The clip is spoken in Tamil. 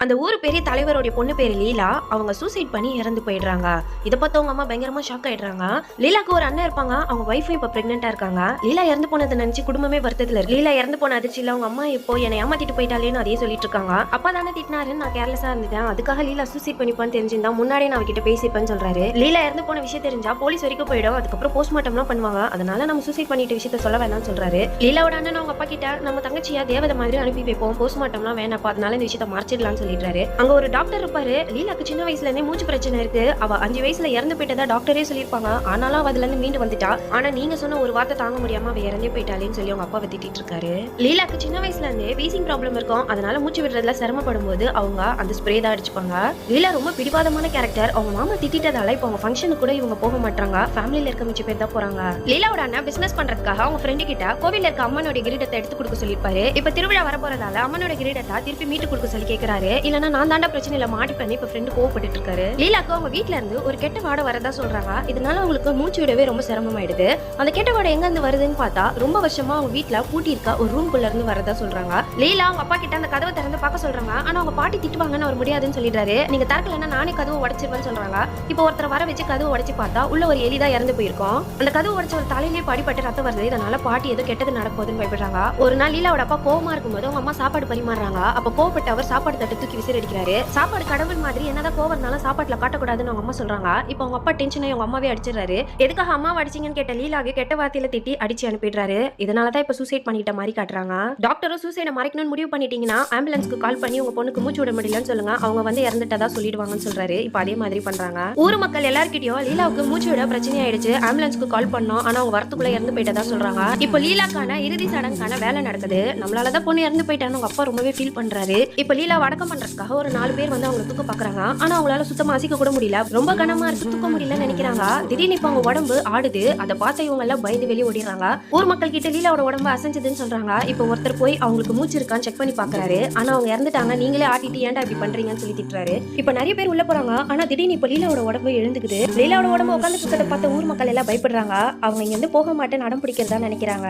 அந்த ஊர் பெரிய தலைவருடைய பொண்ணு பேரு லீலா. அவங்க சூசைட் பண்ணி இறந்து போயிடுறாங்க. இதை பார்த்து அவங்க அம்மா பயங்கரமா ஷாக் ஆயிடுறாங்க. லீலாக்கு ஒரு அண்ணன் இருப்பாங்க, அவங்க வைஃபும் இப்ப பிரெக்னெண்டா இருக்காங்க. லீலா இறந்து போனதை நினைச்சு குடும்பமே வருத்தத்துல இருக்கு. லீலா இறந்து போன அதிர்ச்சியில அவங்க அம்மா இப்போ என்னை ஏமாத்திட்டு போயிட்டாலேன்னு அதே சொல்லிட்டு இருக்காங்க. அப்பா தானே திட்டினாருன்னு நான் கேர்லெஸா இருந்தேன், அதுக்காக லீலா சூசைட் பண்ணிப்பான்னு தெரிஞ்சிருந்தா முன்னாடியே நான் அவகிட்ட பேசிப்பேன்னு சொல்றாரு. லீலா இறந்து போன விஷயம் தெரிஞ்சா போலீஸ் வரைக்கும் போயிடும், அதுக்கப்புறம் போஸ்ட்மார்ட்டம்லாம் பண்ணுவாங்க, அதனால நம்ம சூசைட் பண்ணிட்ட விஷயத்த சொல்ல வேணாம்னு சொல்றாரு. லீலாவோட அண்ணன் அவங்க அப்பா கிட்ட நம்ம தங்கச்சியா தேவதை மாதிரி அனுப்பி வைப்போம், போஸ்ட்மார்ட்டம்லாம் வேணாப்பா, அதனால இந்த விஷயத்த மறைச்சிடலாம்னு சொல்லிடுறாரு. அங்க ஒரு டாக்டர் இருப்பாரு. லீலாக்கு சின்ன வயசுல இருந்தே மூச்சு பிரச்சனை இருக்கு, அவ 5 வயசுல இறந்து போயிட்டதா டாக்டரே சொல்லிருப்பாங்க. ஆனாலும் அதுல இருந்து மீண்டு வந்துட்டா. ஆனா நீங்க சொன்ன ஒரு வார்த்தை தாங்க முடியாம அவ இறந்தே போயிட்டாலேன்னு சொல்லி அவங்க அப்பா திட்டிட்டு இருக்காரு. லீலாக்கு சின்ன வயசுல இருந்தே வீசிங் ப்ராப்ளம் இருக்கும், அதனால மூச்சு விடுறதுல சிரமப்படும் போது அவங்க அந்த ஸ்ப்ரே தான் அடிச்சுப்பாங்க. லீலா ரொம்ப பிடிவாதமான கேரக்டர். அவங்க மாமா திட்டிட்டதால இப்ப அவங்க ஃபங்க்ஷனுக்கு கூட இவங்க போக மாட்டாங்க, ஃபேமிலில இருக்க மிச்ச பேர் தான் போறாங்க. லீலாவோட அண்ணன் பிசினஸ் பண்றதுக்காக அவங்க ஃப்ரெண்டு கிட்ட கோவில்ல இருக்க அம்மனோட கிரீடத்தை எடுத்து கொடுக்க சொல்லிருப்பாரு. இப்ப திருவிழா வர போறதால அம்மனோட கிரீடத்தை திருப்பி மீட்டு கொடுக்க சொல்லி கேக்குறாரு. இல்லன்னா நான் தாண்டா பிரச்சனையில மாட்டிப்பேன் இப்ப ஃப்ரெண்டு கோவப்பட்டு இருக்காரு. லீலாக்கு அவங்க வீட்ல இருந்து ஒரு கெட்ட வாடை வரதா சொல்றாங்க, இதனால அவங்களுக்கு மூச்சு விடவே ரொம்ப சிரமமாயிடுது. அந்த கெட்ட வாடை எங்க இருந்து வருதுன்னு பார்த்தா ரொம்ப வருஷமா அவங்க வீட்ல பூட்டி இருக்க ஒரு ரூம்குள்ள இருந்து வரதா சொல்றாங்க. லீலா அவங்க அப்பா கிட்ட அந்த கதவை திறந்து பார்க்க சொல்றாங்க, ஆனா அவங்க பாட்டி திட்டுவாங்கன்னு அவர் முடியாதுன்னு சொல்லிடுறாரு. நீங்க திறக்கலன்னா நானே கதவை உடைச்சிருவேன்னு சொல்றாங்க. இப்போ ஒருத்தர் வர வச்சு கதவை உடைச்சு பார்த்தா உள்ள ஒரு எலிதான் இறந்து போயிருக்கும். அந்த கதவை உடைச்ச ஒரு தலையிலேயே படிப்பட்டு ரத்தம் வருது, இதனால பாட்டி ஏதோ கெட்டது நடப்போதுன்னு பயப்படுறாங்க. ஒரு நாள் லீலாவோட அப்பா கோவமா இருக்கும்போது அவங்க அம்மா சாப்பாடு பரிமாறுறாங்க. அப்ப கோவப்பட்டு அவர் சாப்பாடு தட்டு தூக்கி விசிறி அடிக்கிறாரு. சாப்பாடு கடவுள் மாதிரி என்னதான் கோவம் இருந்தாலும் சாப்பாட்டுல காட்டக்கூடாதுன்னு அவங்க அம்மா சொல்றாங்க. இப்போ அவங்க அப்பா டென்ஷன் ஆகி அவங்க அம்மாவே அடிச்சிடறாரு. எதுக்காக அம்மாவை அடிச்சீங்கன்னு கேட்ட லீலாவே கெட்ட வார்த்தையில திட்டி அடிச்சு அனுப்பிடுறாரு. இதனாலதான் இப்ப சூசைட் பண்ணிட்ட மாதிரி காட்டுறாங்க. டாக்டரும் சூசைட மறைக்கணும்னு முடிவு பண்ணிட்டீங்கன்னா ஆம்புலன்ஸ்க்கு கால் பண்ணி உங்க பொண்ணுக்கு மூச்சு விட முடியலன்னு சொல்லுங்க, அவங்க வந்து இறந்துட்டதா சொல்லிடுவாங்கன்னு சொல்றாரு. இப்ப அதே மாதிரி பண்றாங்க. ஊர் மக்கள் எல்லார்கிட்டயும் லீலாவுக்கு மூச்சு விட பிரச்சனை ஆயிடுச்சு, ஆம்புலன்ஸ்க்கு கால் பண்ணோம், ஆனா அவங்க வரத்துக்குள்ள இறந்து போயிட்டதா சொல்றாங்க. இப்போ லீலாக்கான இறுதி சடங்குக்கான வேலை நடக்குது. நம்மளாலதான் பொண்ணு இறந்து போயிட்டான்னு அவங்க அப்பா ரொம்பவே ஃபீல் பண்றாரு. இப்ப லீலா அடக்கம் பண்றதுக்காக ஒரு 4 பேர் வந்து அவங்க தூக்க பாக்குறாங்க, ஆனா அவங்களால சுத்தமா அசைக்க கூட முடியல, ரொம்ப கனமா இருக்கு, தூக்க முடியலன்னு நினைக்கிறாங்க. திடீர்னு இப்ப அவங்க உடம்பு ஆடுது, அதை பார்த்த இவங்க எல்லாம் பயந்து வெளியே ஓடிடுறாங்க. ஊர் மக்கள் கிட்ட லீலாவோட உடம்பு அசைஞ்சதுன்னு சொல்றாங்க. இப்ப ஒருத்தர் போய் அவங்களுக்கு மூச்சு இருக்கான்னு செக் பண்ணி பாக்குறாரு, ஆனா அவங்க இறந்துட்டாங்க, நீங்களே ஆட்டிட்டு ஏன்டா இப்படி பண்றீங்கன்னு சொல்லி திட்டுறாரு. இப்ப நிறைய பேர் உள்ள போறாங்க, ஆனா திடீர்னு இப்ப லீலாவோட உடம்பு எழுந்துக்குது. லீலாவோட உடம்பு உட்காந்து சுத்தத்தை பார்த்த ஊர் மக்கள் எல்லாம் பயப்படுறாங்க. அவங்க இங்க இருந்து போக மாட்டேன்னு அடம் பிடிக்கிறதா நினைக்கிறாங்க.